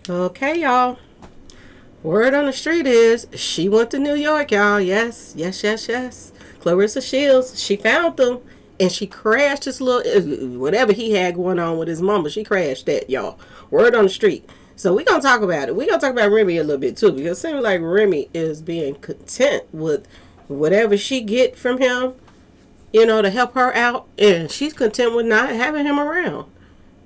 Okay, y'all. Word on the street is she went to New York, y'all. Yes, yes, yes, yes. Claressa Shields, she found them and she crashed his little whatever he had going on with his mama. She crashed that, y'all. Word on the street. So we gonna talk about it. We gonna talk about Remy a little bit too, because it seems like Remy is being content with whatever she get from him, to help her out, and she's content with not having him around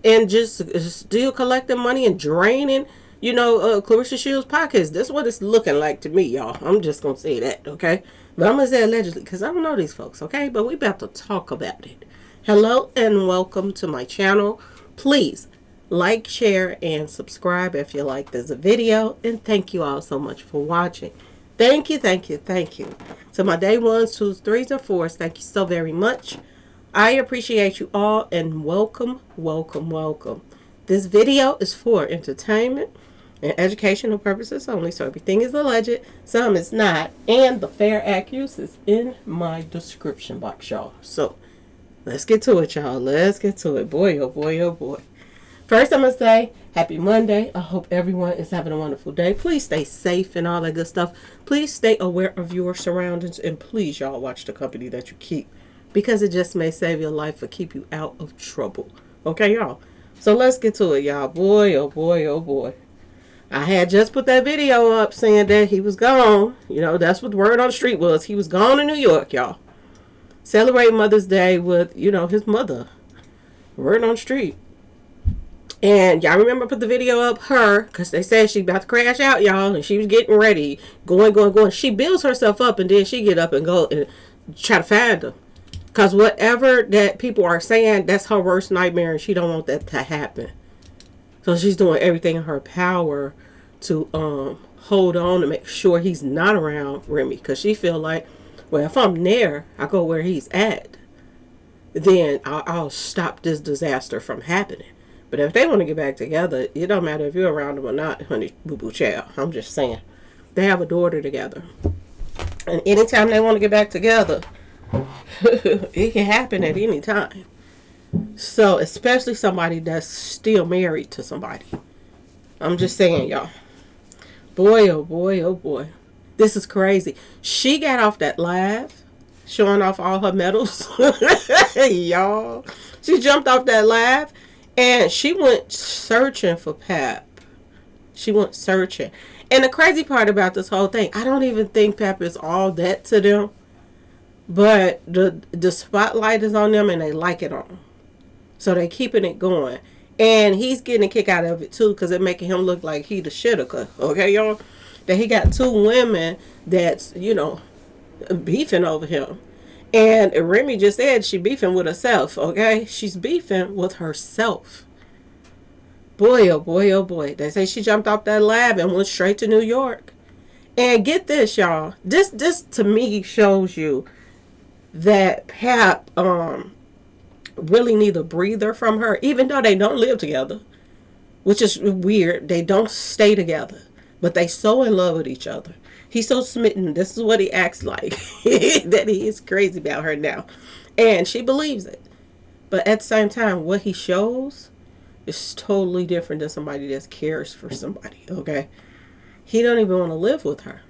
and just still collecting money and draining, Clarissa Shields' pockets. That's what it's looking like to me, y'all. I'm just gonna say that, okay? But I'm gonna say allegedly because I don't know these folks, okay? But we about to talk about it. Hello and welcome to my channel. Please like, share, and subscribe if you like this video. And thank you all so much for watching. Thank you, thank you, thank you. To my day ones, twos, threes, and fours, thank you so very much. I appreciate you all and welcome, welcome, welcome. This video is for entertainment and educational purposes only, so everything is alleged, some is not, and the fair accuracy is in my description box, y'all. So, let's get to it, y'all. Let's get to it. Boy, oh boy, oh boy. First, I'm going to say, happy Monday. I hope everyone is having a wonderful day. Please stay safe and all that good stuff. Please stay aware of your surroundings, and please, y'all, watch the company that you keep, because it just may save your life or keep you out of trouble. Okay, y'all? So let's get to it, y'all. Boy, oh boy, oh boy. I had just put that video up saying that he was gone. That's what the word on the street was. He was gone in New York, y'all. Celebrate Mother's Day with, his mother. Word on the street. And y'all remember I put the video up her, because they said she about to crash out, y'all. And she was getting ready, going. She builds herself up and then she get up and go and try to find him. Because whatever that people are saying, that's her worst nightmare, and she don't want that to happen. So she's doing everything in her power to hold on and make sure he's not around Remy. Because she feel like, well, if I'm there, I go where he's at, then I'll stop this disaster from happening. But if they want to get back together, it don't matter if you're around them or not, honey, boo-boo child. I'm just saying. They have a daughter together. And anytime they want to get back together, it can happen at any time. So, especially somebody that's still married to somebody. I'm just saying, y'all. Boy, oh boy, oh boy. This is crazy. She got off that live, showing off all her medals. Y'all. She jumped off that live, and she went searching for Pap. She went searching. And the crazy part about this whole thing, I don't even think Pap is all that to them. But the spotlight is on them and they like it on. So they keeping it going. And he's getting a kick out of it too, because it making him look like he the shitter. Okay, y'all? That he got two women that's, beefing over him. And Remy just said she beefing with herself, okay? She's beefing with herself. Boy, oh boy, oh boy. They say she jumped off that lab and went straight to New York. And get this, y'all. This to me shows you that Pap really need a breather from her, even though they don't live together, which is weird. They don't stay together, but they so in love with each other. He's so smitten. This is what he acts like, that he is crazy about her now, and she believes it. But at the same time, what he shows is totally different than somebody that cares for somebody. Okay, he don't even want to live with her,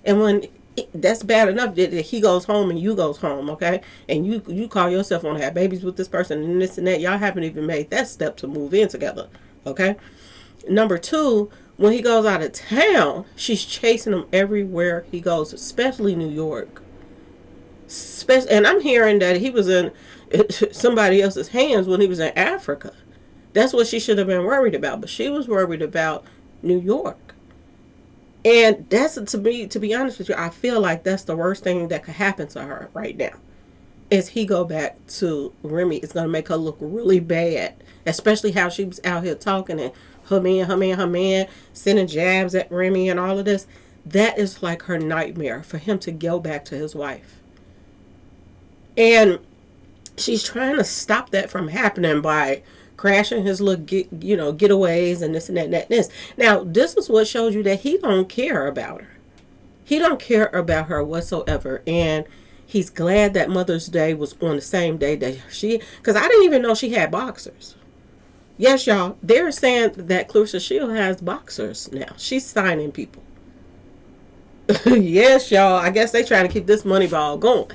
and when that's bad enough that he goes home and you goes home, okay? And you call yourself want to have babies with this person and this and that. Y'all haven't even made that step to move in together, okay? Number two, when he goes out of town, she's chasing him everywhere he goes, especially New York. And I'm hearing that he was in somebody else's hands when he was in Africa. That's what she should have been worried about. But she was worried about New York. And that's, to me, to be honest with you, I feel like that's the worst thing that could happen to her right now. Is he go back to Remy. It's going to make her look really bad. Especially how she was out here talking and her man, sending jabs at Remy and all of this. That is like her nightmare, for him to go back to his wife. And she's trying to stop that from happening by crashing his little getaways and this and that and that and this. Now, this is what shows you that he don't care about her. He don't care about her whatsoever. And he's glad that Mother's Day was on the same day that because I didn't even know she had boxers. Yes, y'all. They're saying that Claressa Shield has boxers now. She's signing people. Yes, y'all. I guess they trying to keep this money ball going.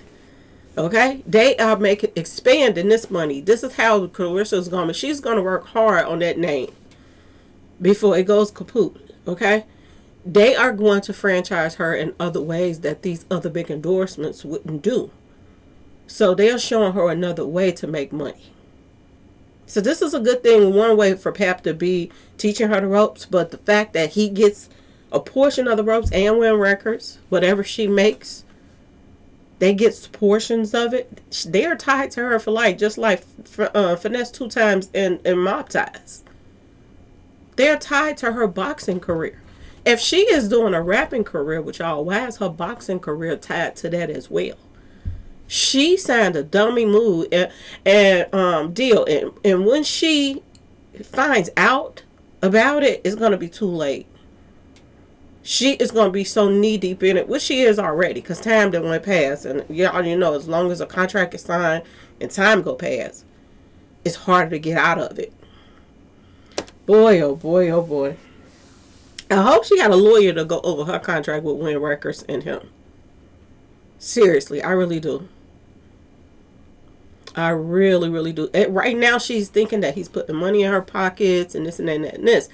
Okay, they are making expanding this money. This is how Claressa is going. She's going to work hard on that name before it goes kaput. Okay, they are going to franchise her in other ways that these other big endorsements wouldn't do. So they're showing her another way to make money. So this is a good thing. One way for Pap to be teaching her the ropes, but the fact that he gets a portion of the ropes and win records, whatever she makes, they get portions of it. They are tied to her for life, just like Finesse 2 Times in Mob Ties. They're tied to her boxing career. If she is doing a rapping career, which y'all, why is her boxing career tied to that as well? She signed a dummy move and deal, and when she finds out about it, it's gonna be too late. She is gonna be so knee deep in it, which she is already, cause time done went past, and y'all, you know, as long as a contract is signed and time go past, it's harder to get out of it. Boy, oh boy, oh boy. I hope she got a lawyer to go over her contract with Win Records and him. Seriously, I really do. I really, really do. Right now, she's thinking that he's putting money in her pockets and this and that and that and this.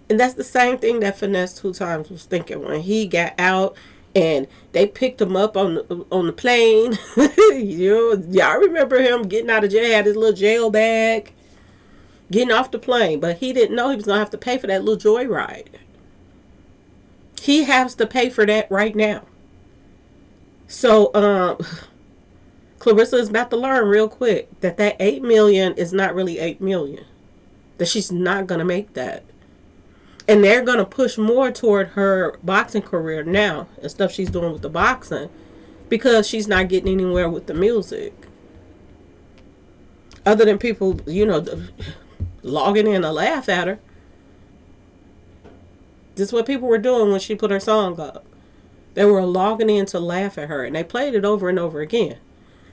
And that's the same thing that Finesse 2 Times was thinking when he got out and they picked him up on the plane. Y'all remember him getting out of jail, had his little jail bag, getting off the plane. But he didn't know he was going to have to pay for that little joyride. He has to pay for that right now. So, Claressa is about to learn real quick that $8 million is not really $8 million. That she's not going to make that. And they're going to push more toward her boxing career now and stuff she's doing with the boxing because she's not getting anywhere with the music. Other than people, you know, logging in to laugh at her. This is what people were doing when she put her song up. They were logging in to laugh at her, and they played it over and over again.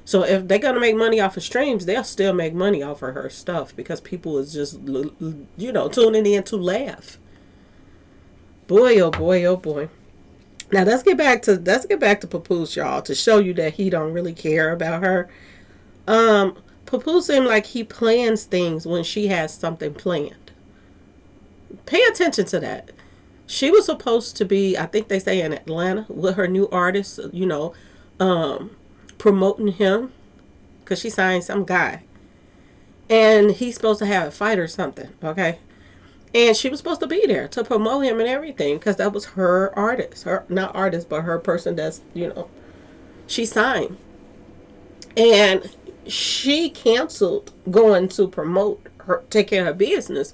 So if they're going to make money off of streams, they'll still make money off of her stuff because people is just, you know, tuning in to laugh. Boy, oh boy, oh boy. Now let's get back to Papoose, y'all, to show you that he don't really care about her. Papoose seemed like he plans things when she has something planned. Pay attention to that. She was supposed to be, I think they say, in Atlanta with her new artist, you know, promoting him because she signed some guy. And he's supposed to have a fight or something, okay? And she was supposed to be there to promote him and everything because that was her artist. Her, not artist, but her person that's, you know, she signed. And she canceled going to promote her, take care of her business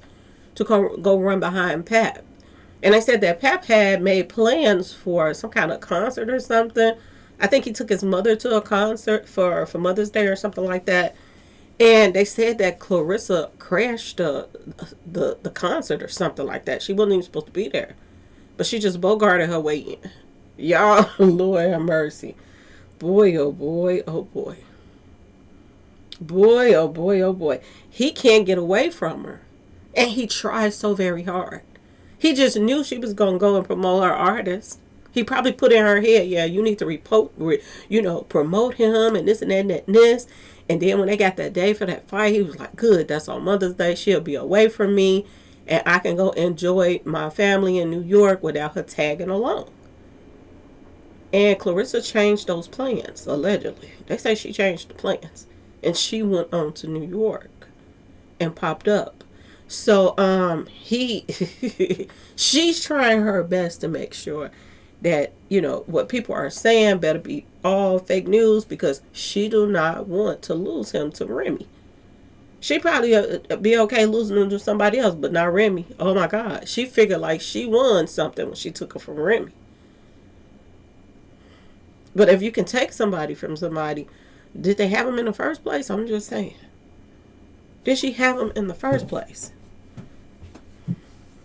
to go run behind Pap. And they said that Pap had made plans for some kind of concert or something. I think he took his mother to a concert for Mother's Day or something like that. And they said that Claressa crashed the concert or something like that. She wasn't even supposed to be there. But she just bogarted her way in. Y'all, Lord have mercy. Boy, oh boy, oh boy. Boy, oh boy, oh boy. He can't get away from her. And he tries so very hard. He just knew she was going to go and promote her artist. He probably put in her head, yeah, you need to promote him and this and that and that and this. And then when they got that day for that fight, he was like, good, that's on Mother's Day. She'll be away from me. And I can go enjoy my family in New York without her tagging along. And Claressa changed those plans, allegedly. They say she changed the plans. And she went on to New York and popped up. So, she's trying her best to make sure that, you know, what people are saying better be all fake news because she do not want to lose him to Remy. She probably be okay losing him to somebody else, but not Remy. Oh my God. She figured like she won something when she took her from Remy. But if you can take somebody from somebody, did they have him in the first place? I'm just saying. Did she have him in the first place?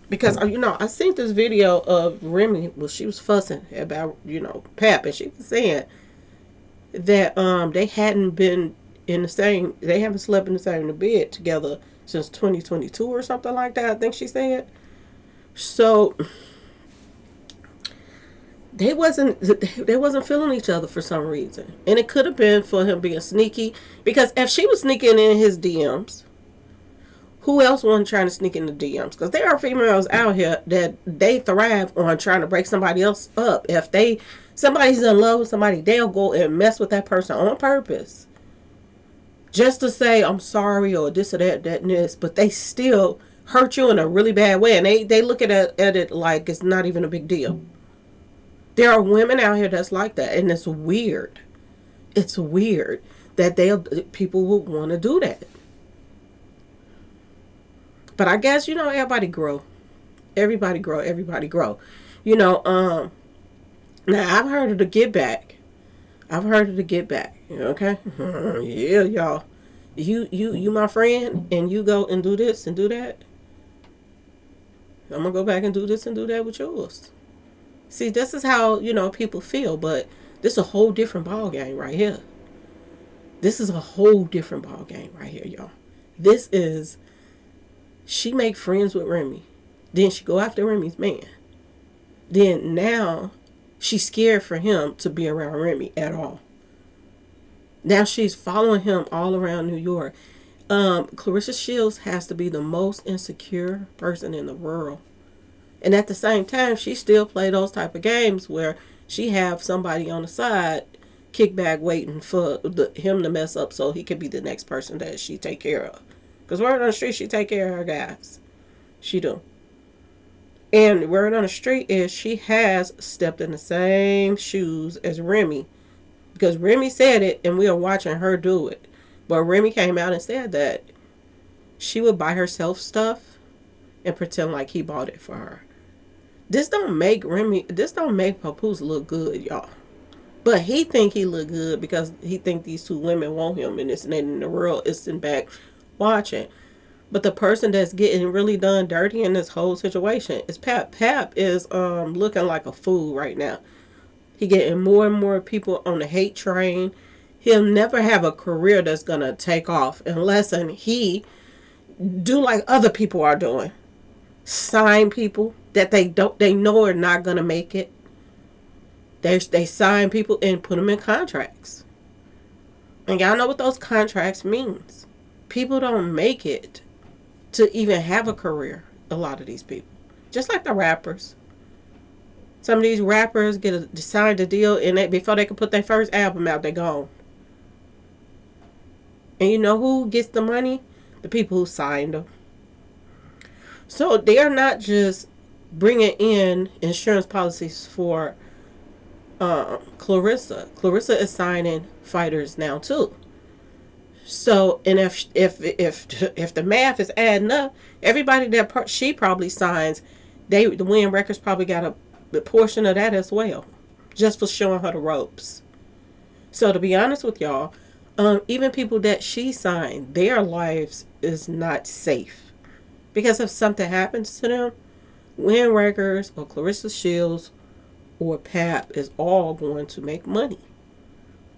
Because, you know, I seen this video of Remy, well, she was fussing about, you know, Pap, and she was saying that they hadn't been in the same, they haven't slept in the same bed together since 2022 or something like that, I think she said. So they wasn't feeling each other for some reason. And it could have been for him being sneaky. Because if she was sneaking in his DMs, who else wasn't trying to sneak in the DMs? Because there are females out here that they thrive on trying to break somebody else up. If somebody's in love with somebody, they'll go and mess with that person on purpose. Just to say, I'm sorry, or this or that, and this. But they still hurt you in a really bad way. And they look at it like it's not even a big deal. There are women out here that's like that. And it's weird. It's weird that people would want to do that. But I guess, everybody grow. Everybody grow. Everybody grow. Now I've heard of the get back. Okay? Yeah, y'all. You my friend, and you go and do this and do that. I'm gonna go back and do this and do that with yours. See, this is how, people feel, but this is a whole different ball game right here. This is a whole different ball game right here, y'all. This is, she make friends with Remy. Then she go after Remy's man. Then now she's scared for him to be around Remy at all. Now she's following him all around New York. Claressa Shields has to be the most insecure person in the world. And at the same time, she still play those type of games where she have somebody on the side, kickback, waiting for him to mess up so he could be the next person that she take care of. Because word on the street, she take care of her guys. She do. And word on the street is she has stepped in the same shoes as Remy. Because Remy said it, and we are watching her do it. But Remy came out and said that she would buy herself stuff and pretend like he bought it for her. This don't make Papoose look good, y'all. But he think he look good because he think these two women want him, and this and that, and the world is in back watching. But the person that's getting really done dirty in this whole situation is Pap. Pap is looking like a fool right now. He getting more and more people on the hate train. He'll never have a career that's gonna take off unless he do like other people are doing. Sign people that they know are not gonna make it. They sign people and put them in contracts. And y'all know what those contracts means. People don't make it to even have a career. A lot of these people, just like the rappers. Some of these rappers signed a deal, and before they can put their first album out, they're gone. And you know who gets the money? The people who signed them. So they are not just bringing in insurance policies for Claressa. Claressa is signing fighters now too. So, and if the math is adding up, everybody that she probably signs, the Win Records probably got a portion of that as well, just for showing her the ropes. So to be honest with y'all, even people that she signed, their lives is not safe. Because if something happens to them, Win Records or Claressa Shields or Pap is all going to make money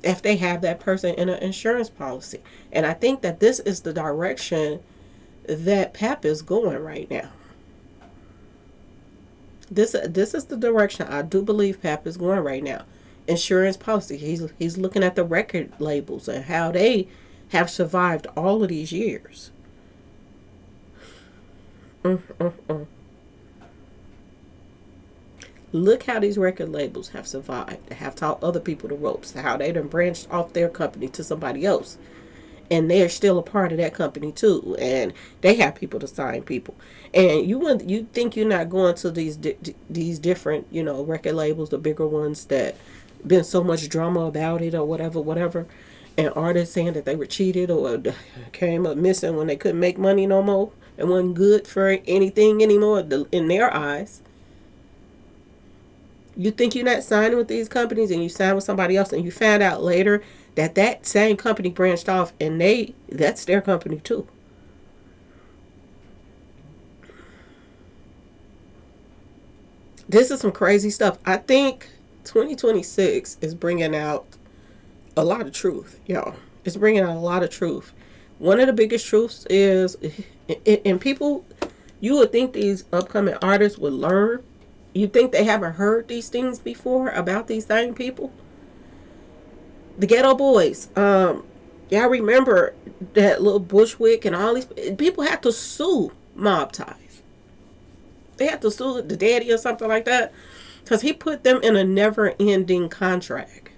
if they have that person in an insurance policy. And I think that this is the direction that Pap is going right now. This is the direction I do believe Pap is going right now. Insurance policy. He's looking at the record labels and how they have survived all of these years. Look how these record labels have survived. They have taught other people the ropes. How they done branched off their company to somebody else. And they're still a part of that company too. And they have people to sign people. And you think you're not going to these different, record labels, the bigger ones that been so much drama about it or whatever. And artists saying that they were cheated or came up missing when they couldn't make money no more. And wasn't good for anything anymore in their eyes. You think you're not signing with these companies and you sign with somebody else and you find out later that same company branched off and that's their company too. This is some crazy stuff. I think 2026 is bringing out a lot of truth, y'all. It's bringing out a lot of truth. One of the biggest truths is And people, you would think these upcoming artists would learn. You think they haven't heard these things before about these same people? The Ghetto Boys. Y'all remember that little Bushwick and all these people had to sue Mob Ties. They had to sue the daddy or something like that because he put them in a never-ending contract.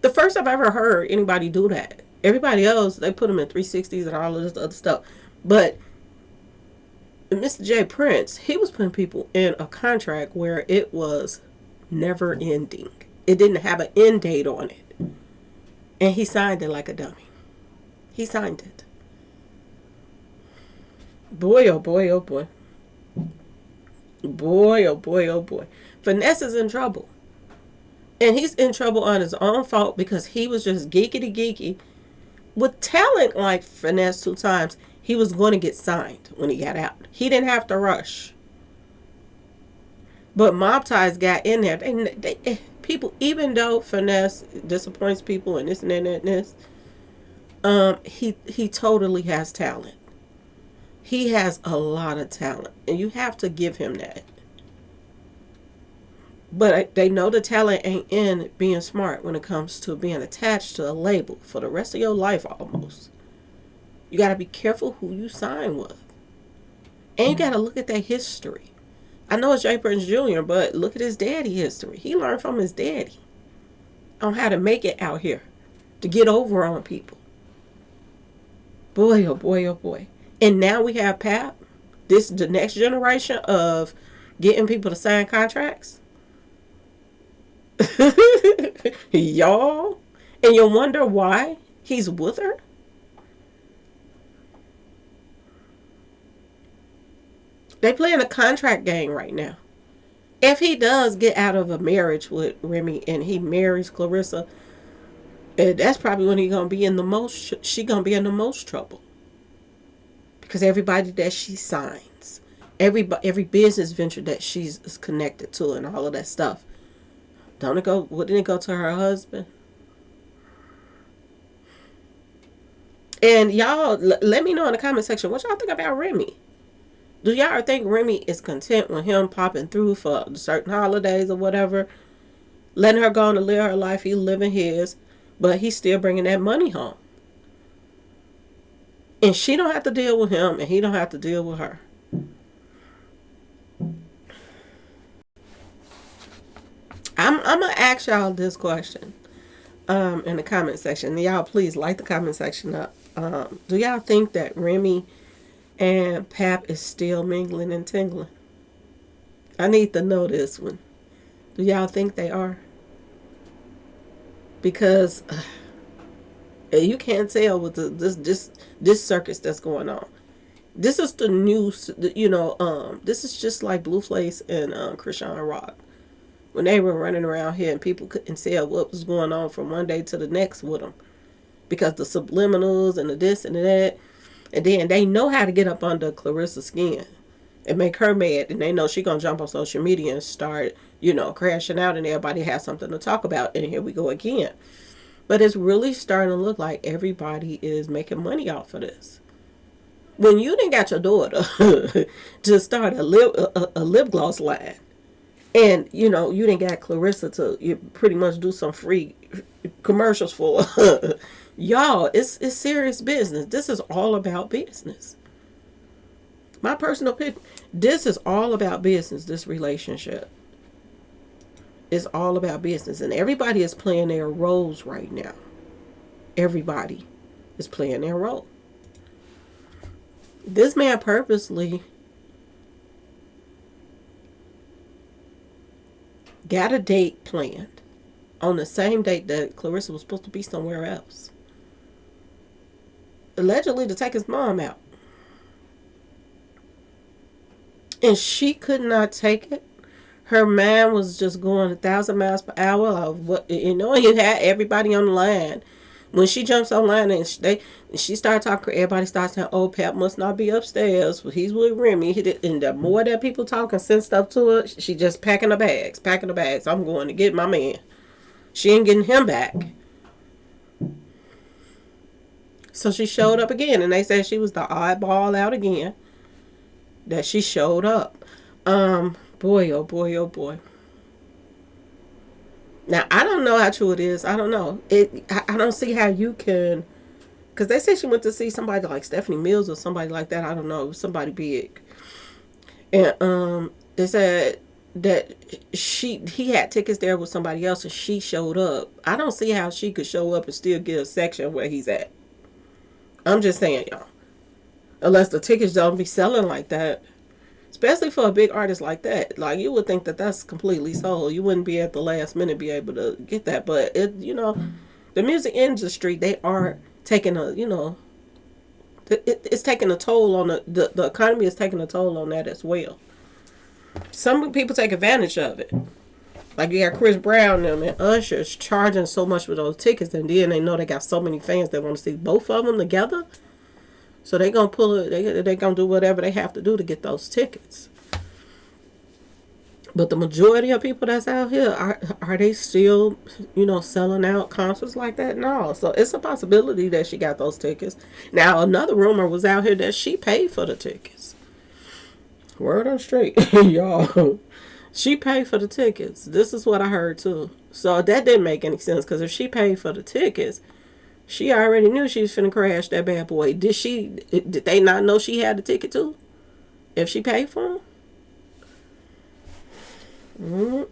The first I've ever heard anybody do that. Everybody else, they put them in 360s and all of this other stuff. But Mr. J. Prince, he was putting people in a contract where it was never ending. It didn't have an end date on it. And he signed it like a dummy. He signed it. Boy, oh boy, oh boy. Boy, oh boy, oh boy. Finesse is in trouble. And he's in trouble on his own fault because he was just geeky. With talent like Finesse 2 times, he was going to get signed when he got out. He didn't have to rush. But Mob Ties got in there. People, even though Finesse disappoints people and this and that and this, he totally has talent. He has a lot of talent. And you have to give him that. But they know the talent ain't in being smart when it comes to being attached to a label for the rest of your life almost. You got to be careful who you sign with. And you got to look at their history. I know it's J. Prince Jr., but look at his daddy history. He learned from his daddy on how to make it out here, to get over on people. Boy, oh boy, oh boy. And now we have Pap. This is the next generation of getting people to sign contracts. Y'all. And you wonder why he's with her? They playing a contract game right now. If he does get out of a marriage with Remy and he marries Claressa, that's probably when he's gonna be in the most. She gonna be in the most trouble because everybody that she signs, every business venture that she's connected to, and all of that stuff, don't it go? Wouldn't it go to her husband? And y'all, let me know in the comment section what y'all think about Remy. Do y'all think Remy is content with him popping through for certain holidays or whatever, letting her go on to live her life, he living his, but he's still bringing that money home? And she don't have to deal with him, and he don't have to deal with her. I'm gonna ask y'all this question in the comment section. Y'all please light the comment section up. Do y'all think that Remy and Pap is still mingling and tingling? I need to know this one. Do y'all think they are? Because you can't tell with this circus that's going on. This is the news, this is just like Blueface and Krishan Rock. When they were running around here and people couldn't tell what was going on from one day to the next with them. Because the subliminals and the this and the that. And then they know how to get up under Claressa's skin and make her mad. And they know she's going to jump on social media and start, crashing out, and everybody has something to talk about. And here we go again. But it's really starting to look like everybody is making money off of this. When you didn't got your daughter to start a lip gloss line, and, you didn't got Claressa to pretty much do some free commercials for y'all, it's serious business. This is all about business. My personal opinion, this is all about business, this relationship. It's all about business. And everybody is playing their roles right now. Everybody is playing their role. This man purposely got a date planned on the same date that Claressa was supposed to be somewhere else. Allegedly to take his mom out. And she could not take it. Her mind was just going 1,000 miles per hour of what, you had everybody on the line. When she jumps online and she started talking, everybody starts saying, oh, Pap must not be upstairs. He's with Remy. And the more that people talk and send stuff to her, she just packing the bags. I'm going to get my man. She ain't getting him back. So she showed up again, and they said she was the oddball out again. That she showed up. Boy, oh boy, oh boy. Now I don't know how true it is. I don't know. I don't see how you can. Because they say she went to see somebody like Stephanie Mills or somebody like that. I don't know. Somebody big. And they said that he had tickets there with somebody else and she showed up. I don't see how she could show up and still get a section where he's at. I'm just saying, y'all. Unless the tickets don't be selling like that. Especially for a big artist like that. Like, you would think that that's completely sold. You wouldn't be at the last minute be able to get that. But, the music industry, they are taking a, it's taking a toll on the economy is taking a toll on that as well. Some people take advantage of it. Like, you got Chris Brown and Usher's charging so much for those tickets, and then they know they got so many fans that want to see both of them together. So they gonna pull it. They gonna do whatever they have to do to get those tickets. But the majority of people that's out here are they still, selling out concerts like that? No. So it's a possibility that she got those tickets. Now another rumor was out here that she paid for the tickets. Word on straight, y'all. She paid for the tickets. This is what I heard too. So that didn't make any sense because if she paid for the tickets, she already knew she was finna crash that bad boy. Did they not know she had the ticket too? If she paid for them?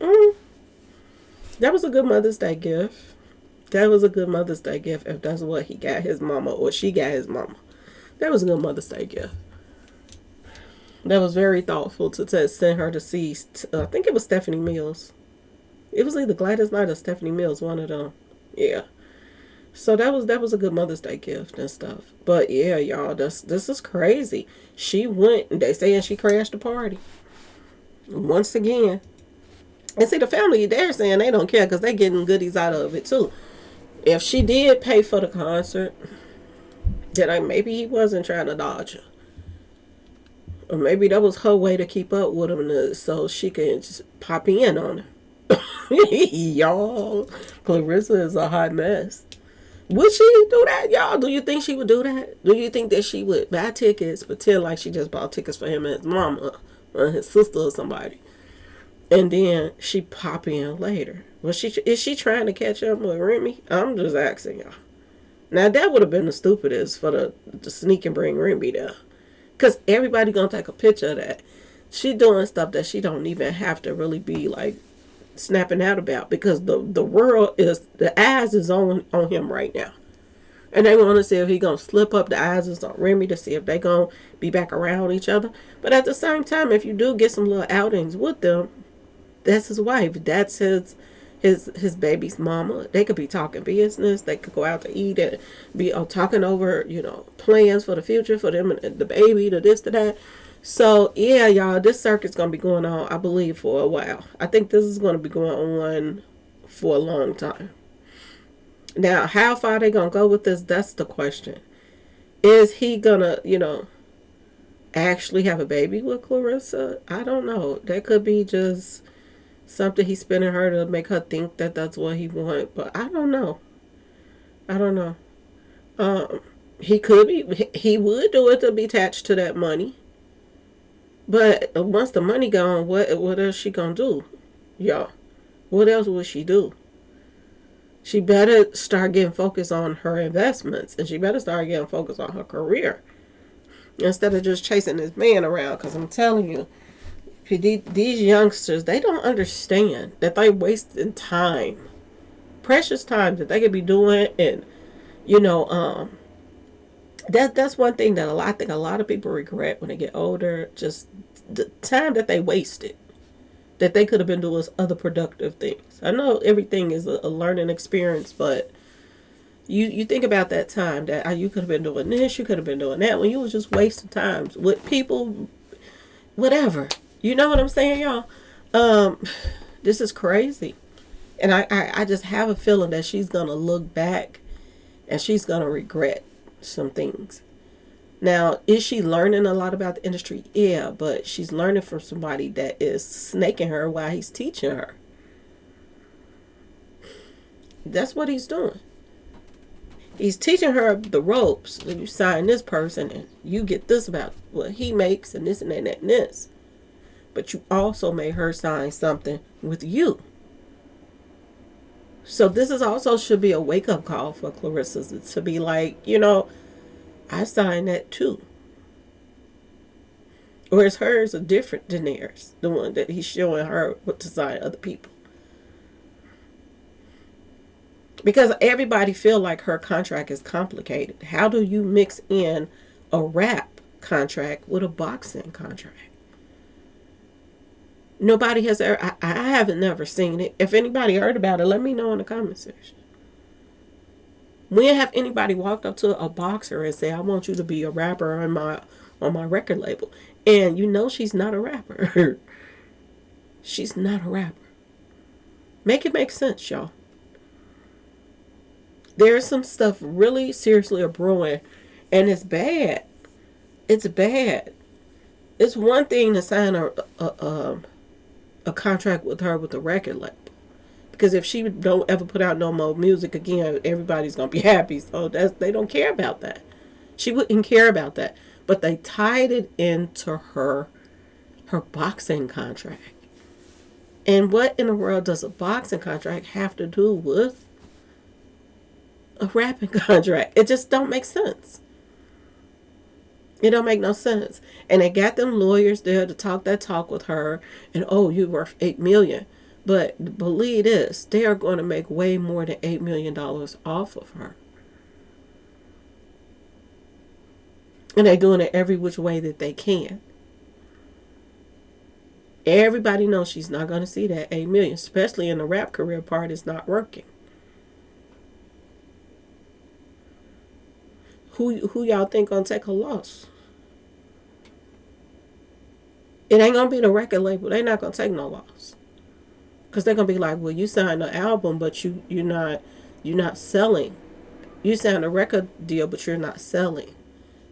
That was a good Mother's Day gift. That was a good Mother's Day gift if that's what he got his mama or she got his mama. That was a good Mother's Day gift. That was very thoughtful to send her to see, I think it was Stephanie Mills. It was either Gladys Knight or Stephanie Mills, one of them. Yeah. So that was a good Mother's Day gift and stuff. But yeah, y'all, this is crazy. She went, they saying she crashed the party. Once again. And see, the family, they're saying they don't care because they getting goodies out of it too. If she did pay for the concert, then maybe he wasn't trying to dodge her. Or maybe that was her way to keep up with him so she can just pop in on her. Y'all, Claressa is a hot mess. Would she do that, y'all? Do you think she would do that? Do you think that she would buy tickets, pretend like she just bought tickets for him and his mama or his sister or somebody, and then she pop in later? Is she trying to catch up with Remy? I'm just asking y'all. Now that would have been the stupidest for the sneak and bring Remy there, because everybody gonna take a picture of that. She doing stuff that she don't even have to really be like snapping out about, because the world is, the eyes is on him right now, and they want to see if he gonna slip up. The eyes is on Remy to see if they gonna be back around each other. But at the same time, if you do get some little outings with them, that's his wife, that's his baby's mama. They could be talking business, they could go out to eat and be talking over plans for the future for them and the baby, to this to that. So, yeah, y'all, this circuit's going to be going on, I believe, for a while. I think this is going to be going on for a long time. Now, how far they going to go with this, that's the question. Is he going to, actually have a baby with Claressa? I don't know. That could be just something he's spinning her to make her think that that's what he wants. But I don't know. He could be, he would do it to be attached to that money. But once the money gone, what else she gonna do? Y'all, what else would she do? She better start getting focused on her investments, and she better start getting focused on her career instead of just chasing this man around. Because I'm telling you, these youngsters, they don't understand that they're wasting time, precious time that they could be doing, and that's one thing that I think a lot of people regret when they get older. Just the time that they wasted, that they could have been doing other productive things. I know everything is a learning experience, but you think about that time that you could have been doing this, you could have been doing that, when you was just wasting times with people, whatever. You know what I'm saying, y'all? This is crazy. And I just have a feeling that she's going to look back and she's going to regret some things. Now, is she learning a lot about the industry? Yeah, but she's learning from somebody that is snaking her while he's teaching her. That's what he's doing. He's teaching her the ropes. So you sign this person and you get this about what he makes and this and that and that and this. But you also made her sign something with you. So this is also should be a wake-up call for Claressa to be like, I signed that too. Or is hers a different than theirs? The one that he's showing her what to sign other people. Because everybody feel like her contract is complicated. How do you mix in a rap contract with a boxing contract? Nobody has ever, I haven't never seen it. If anybody heard about it, let me know in the comment section. When have anybody walked up to a boxer and say, I want you to be a rapper on my record label? And she's not a rapper. She's not a rapper. Make it make sense, y'all. There's some stuff really seriously brewing, and it's bad. It's bad. It's one thing to sign a contract with her with a record label, because if she don't ever put out no more music again, everybody's gonna be happy. So they don't care about that. She wouldn't care about that, but they tied it into her boxing contract. And what in the world does a boxing contract have to do with a rapping contract? It just don't make sense. It don't make no sense. And they got them lawyers there to talk that talk with her. And, you worth $8 million. But believe this, they are going to make way more than $8 million off of her. And they're doing it every which way that they can. Everybody knows she's not going to see that $8 million, especially in the rap career part. It's not working. Who y'all think gonna take a loss? It ain't gonna be the record label. They're not gonna take no loss, because they're gonna be like, well, you signed the album, but you're not selling. You signed a record deal, but you're not selling.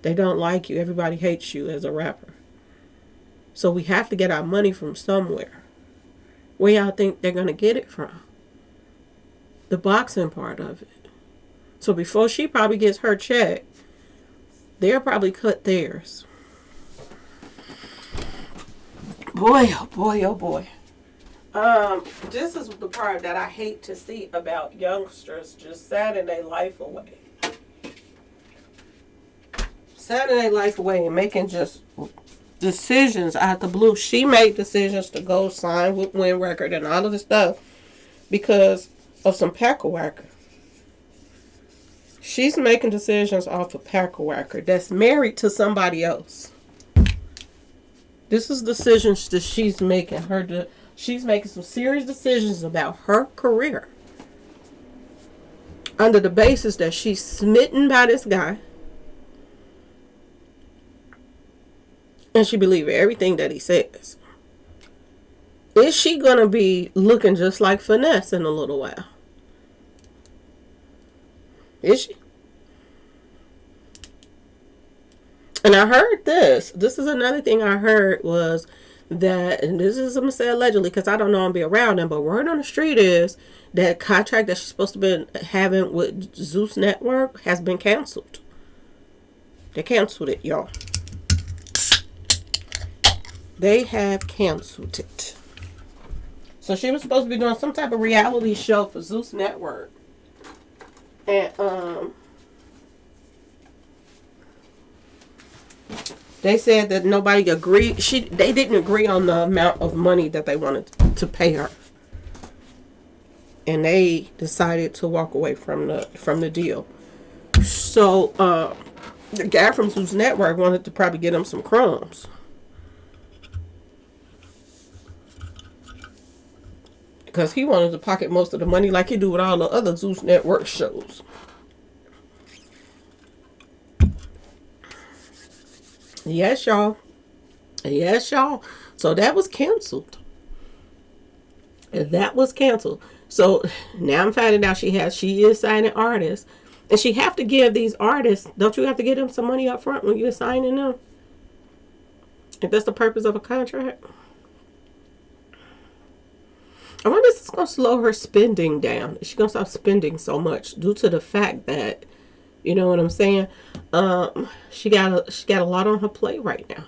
They don't like you. Everybody hates you as a rapper. So we have to get our money from somewhere. Where y'all think they're gonna get it from? The boxing part of it. So before she probably gets her check, they'll probably cut theirs. Boy, oh boy, oh boy. This is the part that I hate to see about youngsters just signing their life away. Signing their life away and making just decisions out the blue. She made decisions to go sign with Win Record and all of this stuff because of some pack-a-whacker. She's making decisions off of pack-a-whacker that's married to somebody else. This is decisions that she's making. She's making some serious decisions about her career under the basis that she's smitten by this guy. And she believes everything that he says. Is she going to be looking just like Finesse in a little while? Is she? And I heard this. This is another thing I heard was that, and this is, I'm going to say allegedly because I don't know and be around them, but word on the street is that contract that she's supposed to be having with Zeus Network has been canceled. They canceled it, y'all. They have canceled it. So she was supposed to be doing some type of reality show for Zeus Network. And they said that nobody agreed. They didn't agree on the amount of money that they wanted to pay her, and they decided to walk away from the deal. So the guy from Zeus Network wanted to probably get him some crumbs, because he wanted to pocket most of the money like he do with all the other Zeus Network shows. Yes, y'all. Yes, y'all. So that was canceled. That was canceled. So now I'm finding out she is signing artists. And she have to give these artists, don't you have to give them some money up front when you're signing them? If that's the purpose of a contract. I wonder if it's going to slow her spending down. Is she going to stop spending so much due to the fact that You know what I'm saying? She got a lot on her plate right now.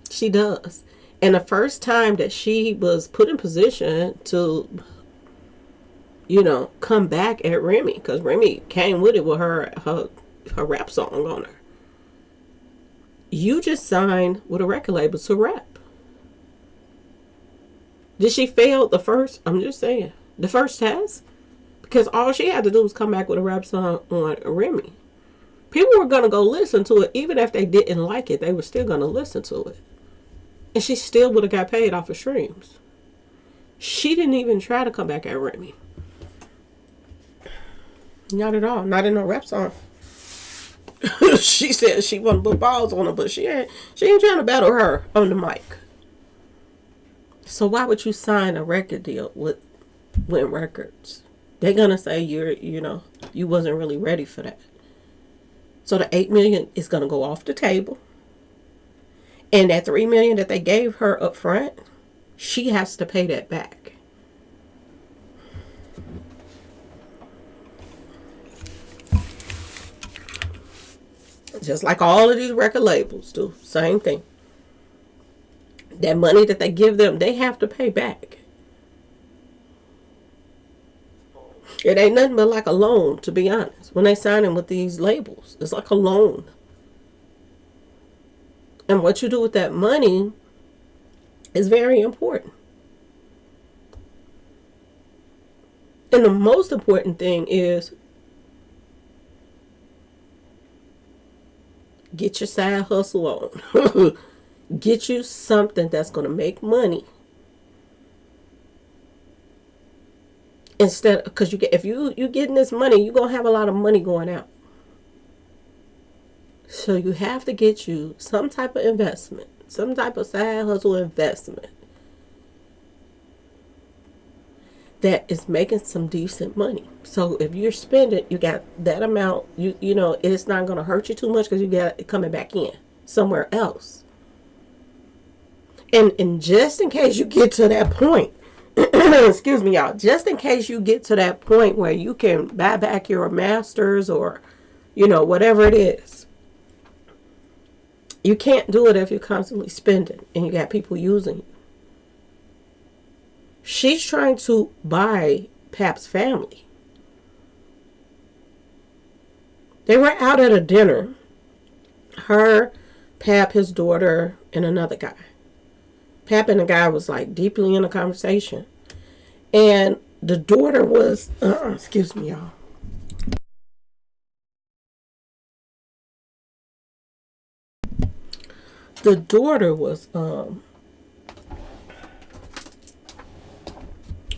She does. And the first time that she was put in position to, come back at Remy, because Remy came with it with her rap song on her. You just signed with a record label to rap. Did she fail the first? I'm just saying. The first test? Because all she had to do was come back with a rap song on Remy. People were going to go listen to it. Even if they didn't like it, they were still going to listen to it. And she still would have got paid off of streams. She didn't even try to come back at Remy. Not at all. Not in no rap song. She said she wanted to put balls on her, but she ain't trying to battle her on the mic. So why would you sign a record deal with Win Records? They're gonna say you wasn't really ready for that. So the $8 million is gonna go off the table. And that $3 million that they gave her up front, she has to pay that back. Just like all of these record labels do. Same thing. That money that they give them, they have to pay back. It ain't nothing but like a loan, to be honest. When they sign in with these labels, it's like a loan. And what you do with that money is very important. And the most important thing is get your side hustle on. Get you something that's going to make money. Instead, because if you getting this money, you're going to have a lot of money going out. So you have to get you some type of investment, some type of side hustle investment that is making some decent money. So if you're spending, you got that amount, it's not going to hurt you too much because you got it coming back in somewhere else. And just in case you get to that point, excuse me, y'all, just in case you get to that point where you can buy back your masters or, whatever it is, you can't do it if you're constantly spending and you got people using you. She's trying to buy Pap's family. They were out at a dinner. Her, Pap, his daughter, and another guy. Pap and the guy was like deeply in a conversation. And the daughter was, excuse me, y'all. The daughter was on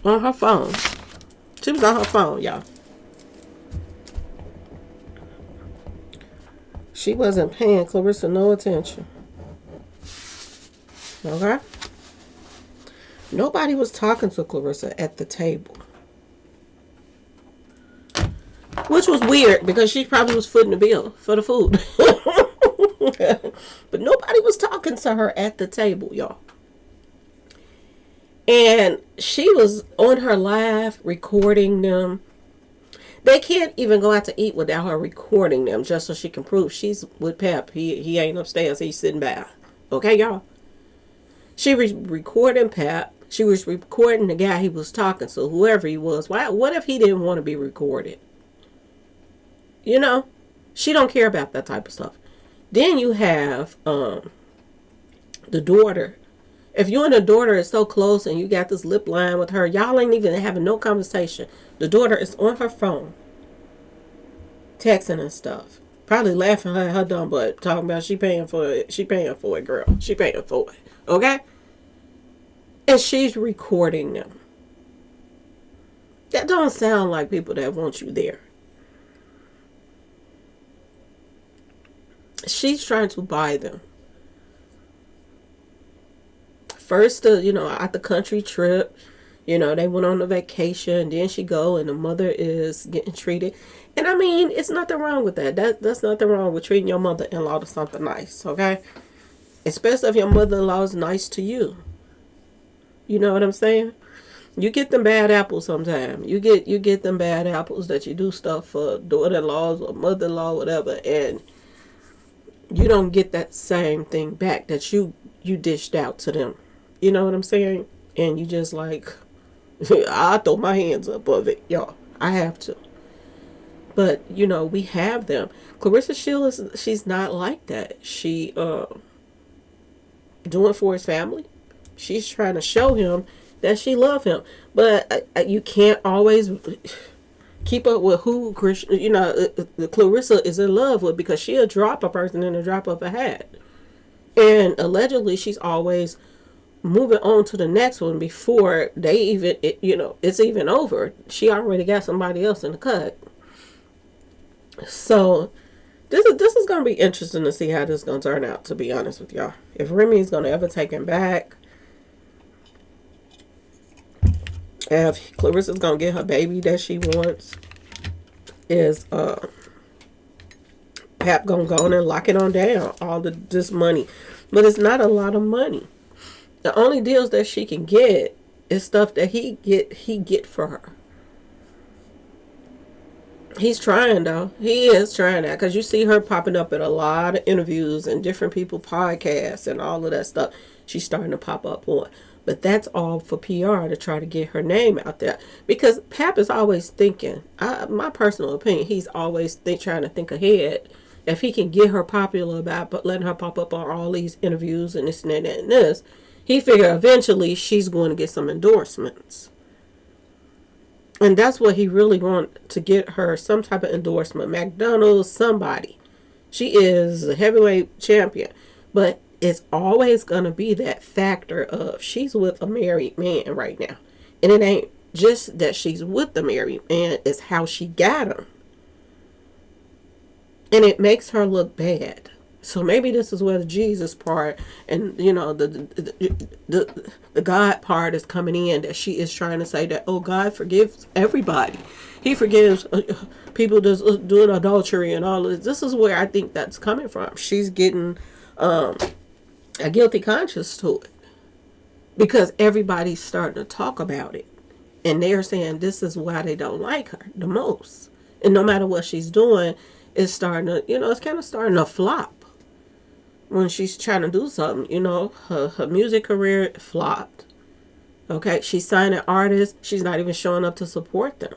her phone. She was on her phone, y'all. She wasn't paying Claressa no attention. Okay? Nobody was talking to Claressa at the table. Which was weird because she probably was footing the bill for the food. But nobody was talking to her at the table, y'all. And she was on her live recording them. They can't even go out to eat without her recording them just so she can prove she's with Pep. He ain't upstairs. He's sitting by. Okay, y'all? She was recording Pep. She was recording the guy he was talking to, whoever he was. What if he didn't want to be recorded? She don't care about that type of stuff. Then you have the daughter. If you and the daughter is so close and you got this lip line with her, y'all ain't even having no conversation. The daughter is on her phone, texting and stuff. Probably laughing her dumb butt, talking about she paying for it. She paying for it, girl. She paying for it. Okay? And she's recording them. That don't sound like people that want you there. She's trying to buy them. First, at the country trip, they went on a vacation. Then she go and the mother is getting treated. And I mean, it's nothing wrong with that. That's nothing wrong with treating your mother-in-law to something nice, okay? Especially if your mother-in-law is nice to you. You know what I'm saying? You get them bad apples sometimes. You get them bad apples that you do stuff for daughter-in-laws or mother-in-law, whatever, and you don't get that same thing back that you dished out to them. You know what I'm saying? And you just like, I throw my hands up of it, y'all. I have to. But we have them. Claressa Shields, she's not like that. She doing for his family. She's trying to show him that she love him. But you can't always keep up with who Claressa is in love with, because she'll drop a person in a drop of a hat. And allegedly, she's always moving on to the next one before they even, it's even over. She already got somebody else in the cut. So this is gonna be interesting to see how this is gonna turn out. To be honest with y'all, if Remy is gonna ever take him back, if Claressa's gonna get her baby that she wants, is Pap gonna go on and lock it on down all this money, but it's not a lot of money. The only deals that she can get is stuff that he get for her. He's trying, though. He is trying that, because you see her popping up at a lot of interviews and different people podcasts and all of that stuff. She's starting to pop up on. But that's all for PR, to try to get her name out there. Because Pap is always thinking, my personal opinion, he's always trying to think ahead. If he can get her popular about letting her pop up on all these interviews and this and that and this, he figured eventually she's going to get some endorsements. And that's what he really wants, to get her some type of endorsement. McDonald's, somebody. She is a heavyweight champion. But it's always going to be that factor of she's with a married man right now. And it ain't just that she's with the married man, it's how she got him. And it makes her look bad. So maybe this is where the Jesus part and the God part is coming in, that she is trying to say that, oh, God forgives everybody. He forgives people that's doing adultery and all of this. This is where I think that's coming from. She's getting a guilty conscience to it, because everybody's starting to talk about it, and they're saying this is why they don't like her the most. And no matter what she's doing, it's starting to, it's kind of starting to flop. When she's trying to do something, her music career flopped. Okay, she's signing artists. She's not even showing up to support them.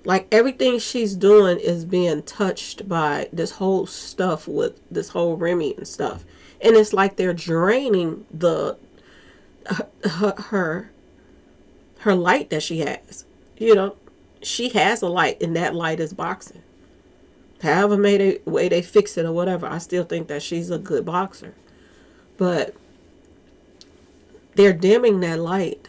Like, everything she's doing is being touched by this whole stuff with this whole Remy and stuff. And it's like they're draining her light that she has. She has a light, and that light is boxing. However way they fix it or whatever, I still think that she's a good boxer. But they're dimming that light.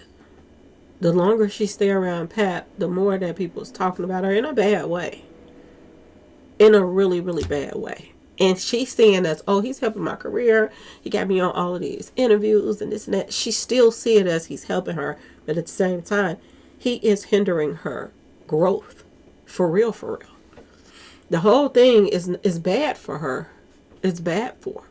The longer she stay around Pap, the more that people's talking about her in a bad way. In a really, really bad way. And she's saying that, oh, he's helping my career. He got me on all of these interviews and this and that. She still see it as he's helping her. But at the same time, he is hindering her growth. For real, for real. The whole thing is bad for her. It's bad for her.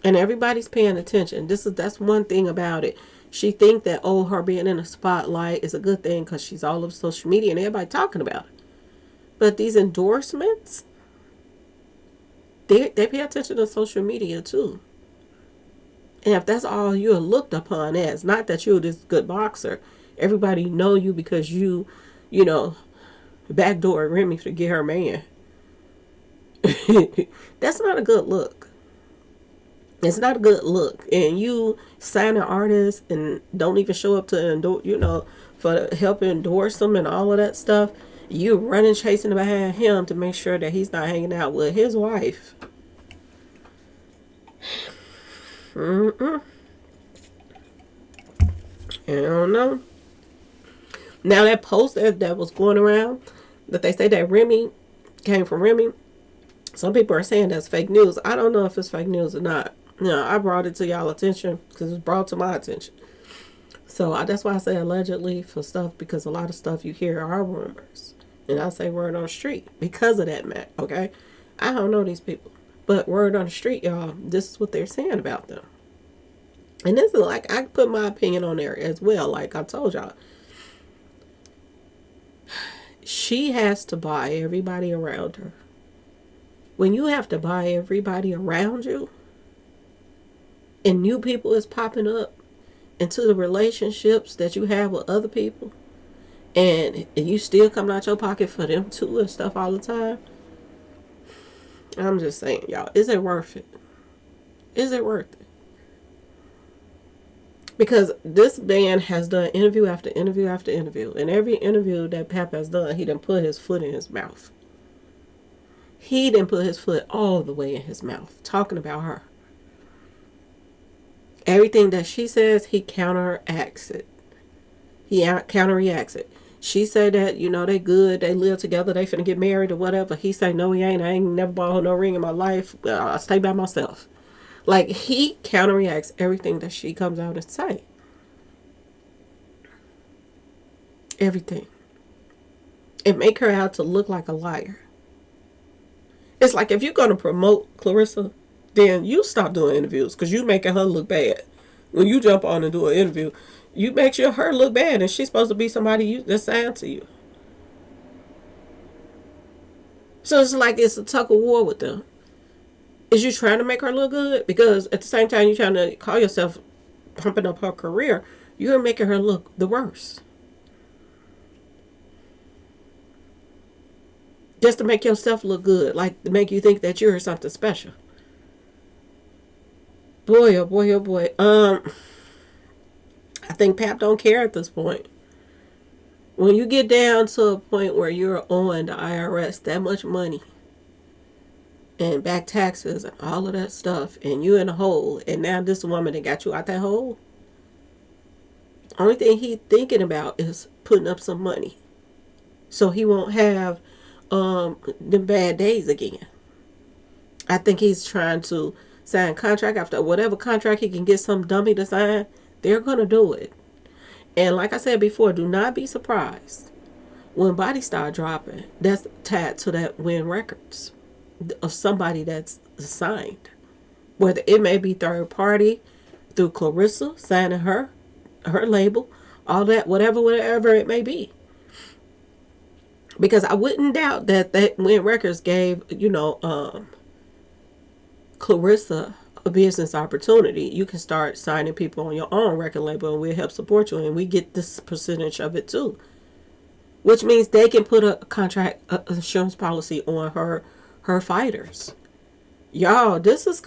And everybody's paying attention. That's one thing about it. She think that, oh, her being in the spotlight is a good thing because she's all over social media and everybody talking about it. But these endorsements, they pay attention to social media too. And if that's all you're looked upon as, not that you're this good boxer, everybody know you because you backdoor Remy to get her man. That's not a good look. It's not a good look. And you sign an artist and don't even show up to endorse, for help endorse them and all of that stuff. You running chasing behind him to make sure that he's not hanging out with his wife. I don't know. Now that post that was going around, that they say that Remy came from Remy, some people are saying that's fake news. I don't know if it's fake news or not. I brought it to y'all attention because it's brought to my attention. So that's why I say allegedly for stuff, because a lot of stuff you hear are rumors. And I say word on the street because of that, Matt. Okay? I don't know these people. But word on the street, y'all, this is what they're saying about them. And this is like, I put my opinion on there as well. Like I told y'all, she has to buy everybody around her. When you have to buy everybody around you and new people is popping up into the relationships that you have with other people, and you still coming out your pocket for them too and stuff all the time, I'm just saying, y'all, is it worth it? Is it worth it? Because this man has done interview after interview after interview. And every interview that Pap has done, he done put his foot in his mouth. He done put his foot all the way in his mouth, talking about her. Everything that she says, he counteracts it. He counterreacts it. She said that, you know, they good, they live together, they finna get married or whatever. He say, no, he ain't. I ain't never bought her no ring in my life. I stay by myself. Like, he counterreacts everything that she comes out and say. Everything. And make her out to look like a liar. It's like, if you're going to promote Claressa, then you stop doing interviews, because you making her look bad. When you jump on and do an interview, you make sure her look bad, and she's supposed to be somebody that's signed to you. So it's like it's a tug of war with them. Is you trying to make her look good? Because at the same time you're trying to call yourself pumping up her career, you're making her look the worst. Just to make yourself look good, like to make you think that you're something special. Boy, oh boy, oh boy. I think Pap don't care at this point. When you get down to a point where you're owing the IRS that much money and back taxes and all of that stuff, and you in a hole, and now this woman that got you out that hole, only thing he thinking about is putting up some money so he won't have them bad days again. I think he's trying to sign contract after whatever contract he can get some dummy to sign. They're gonna do it. And like I said before, do not be surprised when bodies start dropping. That's tied to that Win Records of somebody that's signed, whether it may be third party through Claressa signing her label, all that, whatever it may be. Because I wouldn't doubt that Win Records gave, Claressa a business opportunity. You can start signing people on your own record label, and we'll help support you, and we get this percentage of it too. Which means they can put a contract insurance policy on her fighters. Y'all, this is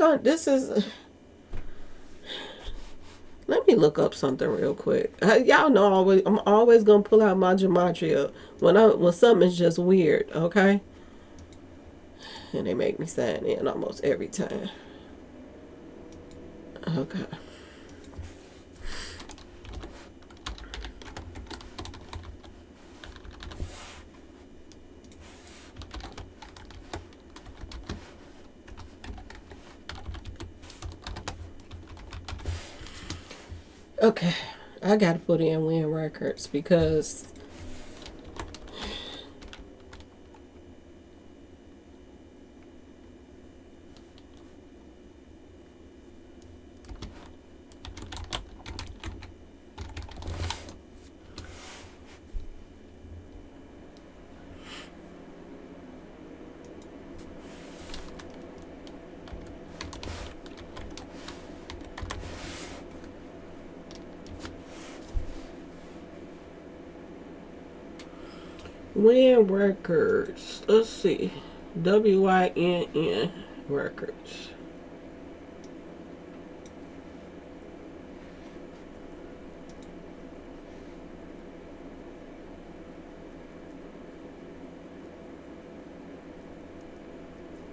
let me look up something real quick. Y'all know I'm always gonna pull out my gematria when something is just weird, okay? And they make me sign in almost every time. Okay. Okay, I gotta put in Win Records because Win Records. Let's see. WINN Records.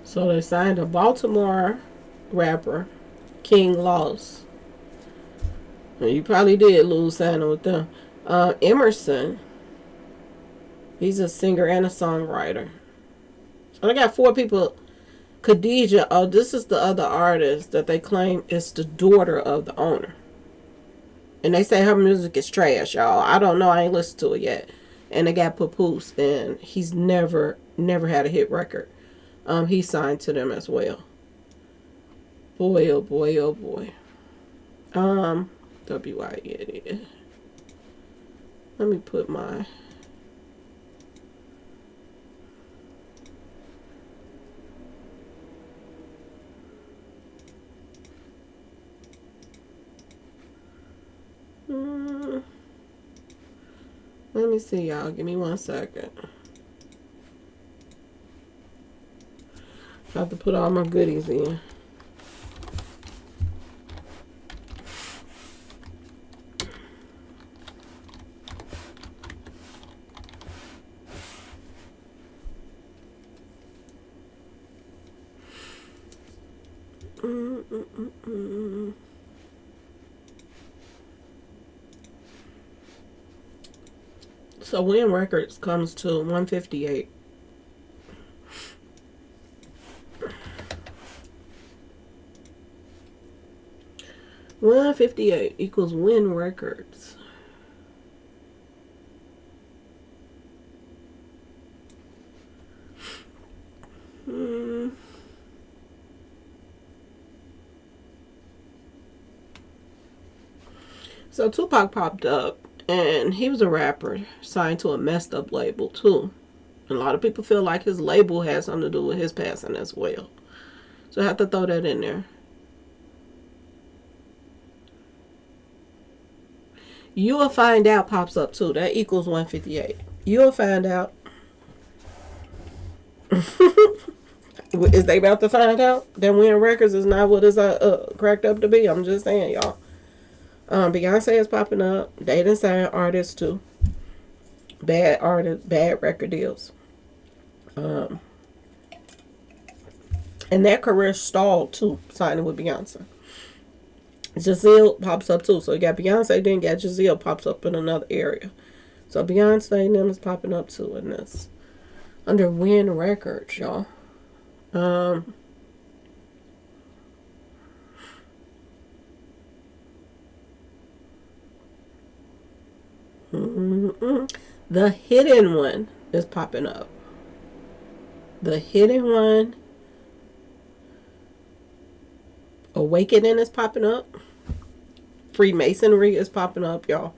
So they signed a Baltimore rapper, King Loss. Well, you probably did lose signing with them. Emerson. He's a singer and a songwriter. So I got 4 people. Khadijah. Oh, this is the other artist that they claim is the daughter of the owner. And they say her music is trash, y'all. I don't know. I ain't listened to it yet. And they got Papoose, and he's never had a hit record. He signed to them as well. Boy, oh boy, oh boy. WYN. Let me put my let me see, y'all. Give me 1 second. I have to put all my goodies in. So Win Records comes to 158. $158 equals Win Records. So Tupac popped up, and he was a rapper signed to a messed up label too. And a lot of people feel like his label has something to do with his passing as well. So I have to throw that in there. You will find out pops up too. That equals 158. You'll find out. Is they about to find out that Win Records is not what it's cracked up to be? I'm just saying, y'all. Beyonce is popping up. They done signed artists too. Bad artists, bad record deals. And that career stalled too, signing with Beyonce. Giselle pops up too. So you got Beyonce, then you got Giselle pops up in another area. So Beyonce and them is popping up too in this. Under Win Records, y'all. The Hidden One is popping up. The Hidden One. Awakening is popping up. Freemasonry is popping up, y'all.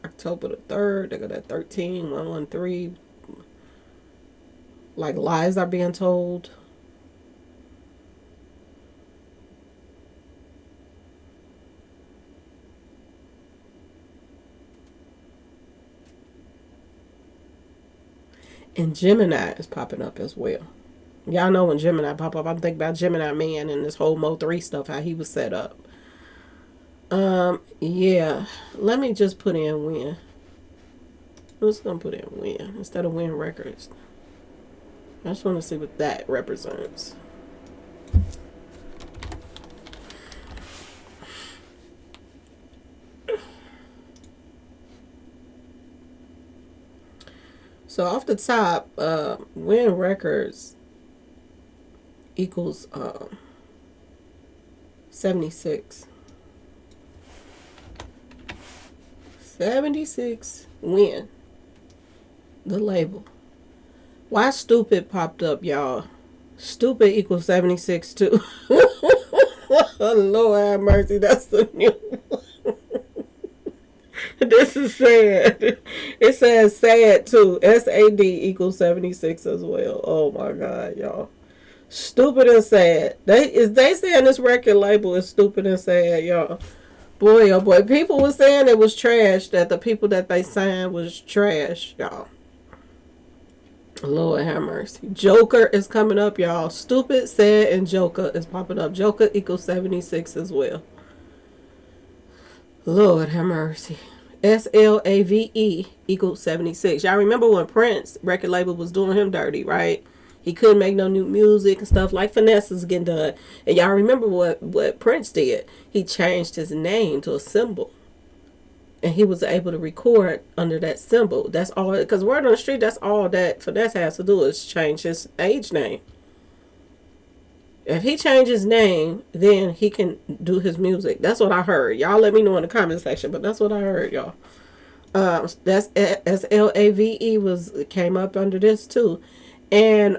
October the 3rd, they got that 13, 113. Like lies are being told. And Gemini is popping up as well. Y'all know when Gemini pop up, I'm thinking about Gemini Man and this whole Mo3 stuff, how he was set up. Yeah. Let me just put in Win. I'm just gonna put in Win instead of Win Records. I just want to see what that represents. So off the top, Win Records equals 76. 76 Win. The label. Why Stupid popped up, y'all? Stupid equals 76 too. Lord have mercy, that's the new one. This is sad. It says sad too. SAD equals 76 as well. Oh my God, y'all. Stupid and sad. They saying this record label is stupid and sad, y'all. Boy, oh boy. People were saying it was trash, that the people that they signed was trash, y'all. Lord have mercy. Joker is coming up, y'all. Stupid, sad, and Joker is popping up. Joker equals 76 as well. Lord have mercy. SLAVE equals 76. Y'all remember when Prince record label was doing him dirty, right? He couldn't make no new music and stuff like Finesse is getting done. And y'all remember what Prince did? He changed his name to a symbol. And he was able to record under that symbol. That's all. Because word on the street, that's all that Finesse has to do is change his age name. If he changes his name, then he can do his music. That's what I heard. Y'all let me know in the comment section, but that's what I heard, y'all. That's SLAVE was came up under this too, and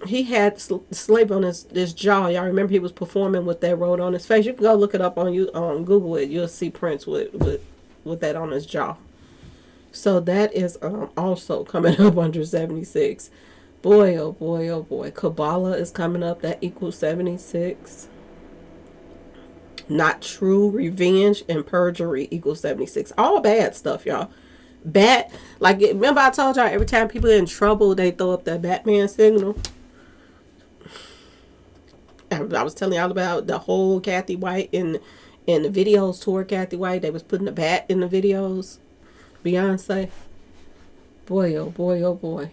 he had slave on this jaw. Y'all remember he was performing with that road on his face. You can go look it up on you on Google it. You'll see prints with that on his jaw. So that is also coming up under 76. Boy, oh boy, oh boy. Kabbalah is coming up. That equals 76. Not true, revenge, and perjury equals 76. All bad stuff, y'all. Bad. Like, remember I told y'all every time people are in trouble, they throw up that Batman signal? I was telling y'all about the whole Kathy White in the videos toward Kathy White. They was putting a bat in the videos. Beyonce. Boy, oh boy, oh boy.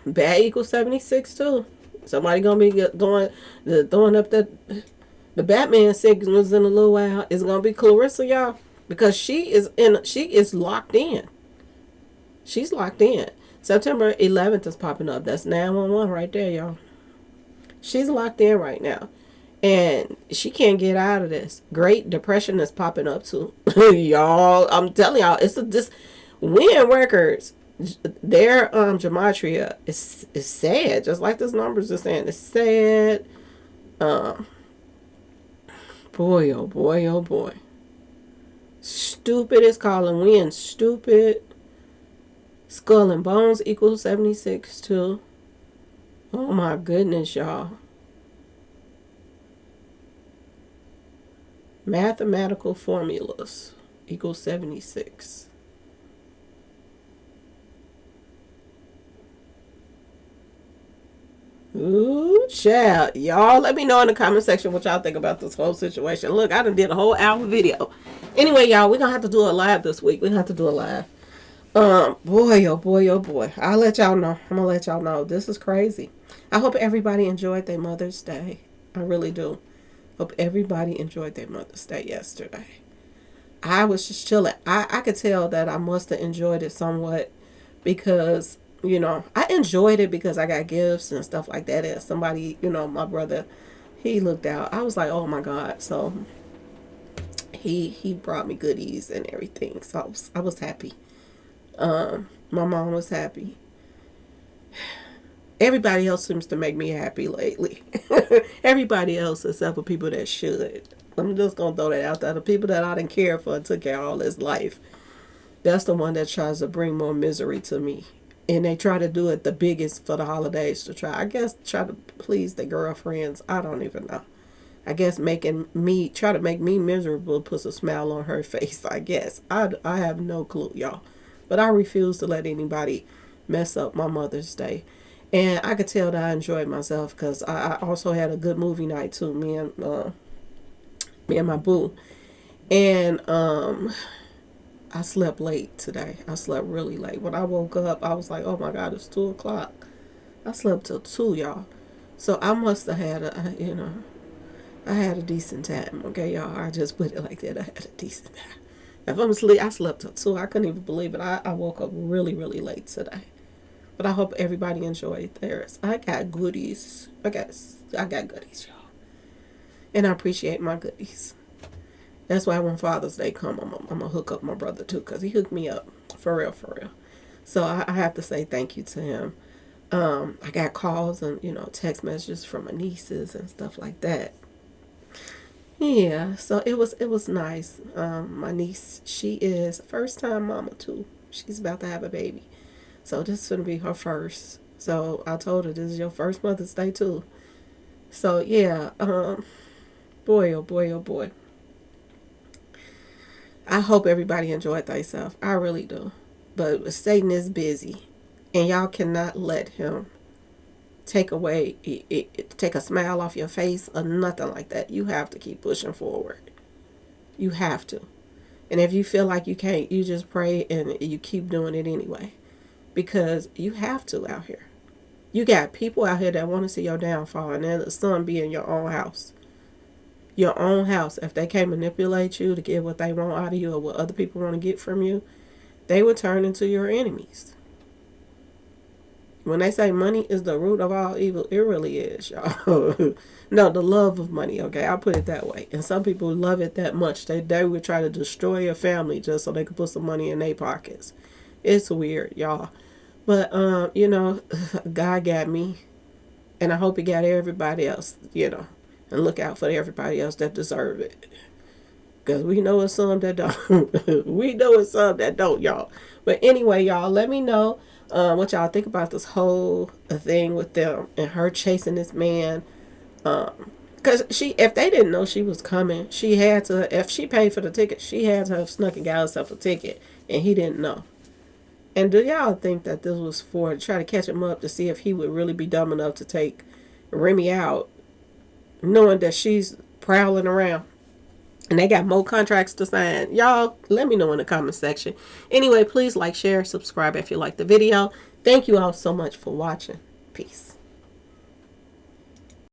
Bad equals 76 too. Somebody gonna be throwing up the Batman signals in a little while. It's gonna be Claressa, y'all, because she is locked in. She's locked in. September 11th is popping up. That's 911 right there, y'all. She's locked in right now. And she can't get out of this. Great Depression is popping up too. Y'all, I'm telling y'all, it's this Wind Records. Their gematria is sad, just like this numbers are saying. It's sad. Boy, oh boy, oh boy. Stupid is calling Wind stupid. Skull and Bones equals 76 too. Oh my goodness, y'all. Mathematical formulas equals 76. Ooh, child. Y'all let me know in the comment section what y'all think about this whole situation. Look, I done did a whole hour video. Anyway, y'all, we're going to have to do a live this week. We're going to have to do a live. Boy, oh boy, oh boy. I'll let y'all know. I'm going to let y'all know. This is crazy. I hope everybody enjoyed their Mother's Day. I really do. Hope everybody enjoyed their Mother's Day yesterday. I was just chilling. I could tell that I must have enjoyed it somewhat because, you know, I enjoyed it because I got gifts and stuff like that. And somebody, you know, my brother, he looked out. I was like, oh my God. So he brought me goodies and everything. So I was happy. My mom was happy. Everybody else seems to make me happy lately. Everybody else except for people that should. I'm just going to throw that out there. The people that I didn't care for and took care of all his life. That's the one that tries to bring more misery to me. And they try to do it the biggest for the holidays to try to please their girlfriends. I don't even know. I guess try to make me miserable puts a smile on her face, I guess. I have no clue, y'all. But I refuse to let anybody mess up my Mother's Day. And I could tell that I enjoyed myself because I also had a good movie night too. Me and my boo. And I slept late today. I slept really late. When I woke up, I was like, oh my God, it's 2 o'clock. I slept till 2, y'all. So I must have had I had a decent time. Okay, y'all. I just put it like that. I had a decent time. If I'm asleep, I slept till 2. I couldn't even believe it. I woke up really, really late today. But I hope everybody enjoyed theirs. I got goodies. I got goodies, y'all. And I appreciate my goodies. That's why when Father's Day come, I'm going to hook up my brother too. Because he hooked me up. For real, for real. So I have to say thank you to him. I got calls and, text messages from my nieces and stuff like that. Yeah, so it was nice. My niece, she is first time mama too. She's about to have a baby. So this is going to be her first. So I told her this is your first Mother's Day too. So yeah, boy, oh boy, oh boy. I hope everybody enjoyed themselves. I really do. But Satan is busy. And y'all cannot let him take a smile off your face or nothing like that. You have to keep pushing forward. You have to. And if you feel like you can't, you just pray and you keep doing it anyway. Because you have to out here. You got people out here that want to see your downfall, and then the sun be in your own house. Your own house. If they can't manipulate you to get what they want out of you or what other people want to get from you, they will turn into your enemies. When they say money is the root of all evil, it really is, y'all. No, the love of money, okay? I'll put it that way. And some people love it that much. They would try to destroy a family just so they could put some money in their pockets. It's weird, y'all. But, God got me. And I hope he got everybody else, And look out for everybody else that deserve it. Because we know it's some that don't. We know it's some that don't, y'all. But anyway, y'all, let me know what y'all think about this whole thing with them and her chasing this man. Because if they didn't know she was coming, she had to, if she paid for the ticket, she had to have snuck and got herself a ticket. And he didn't know. And do y'all think that this was for to try to catch him up to see if he would really be dumb enough to take Remy out, knowing that she's prowling around? And they got more contracts to sign. Y'all, let me know in the comment section. Anyway, please like, share, subscribe if you like the video. Thank you all so much for watching. Peace.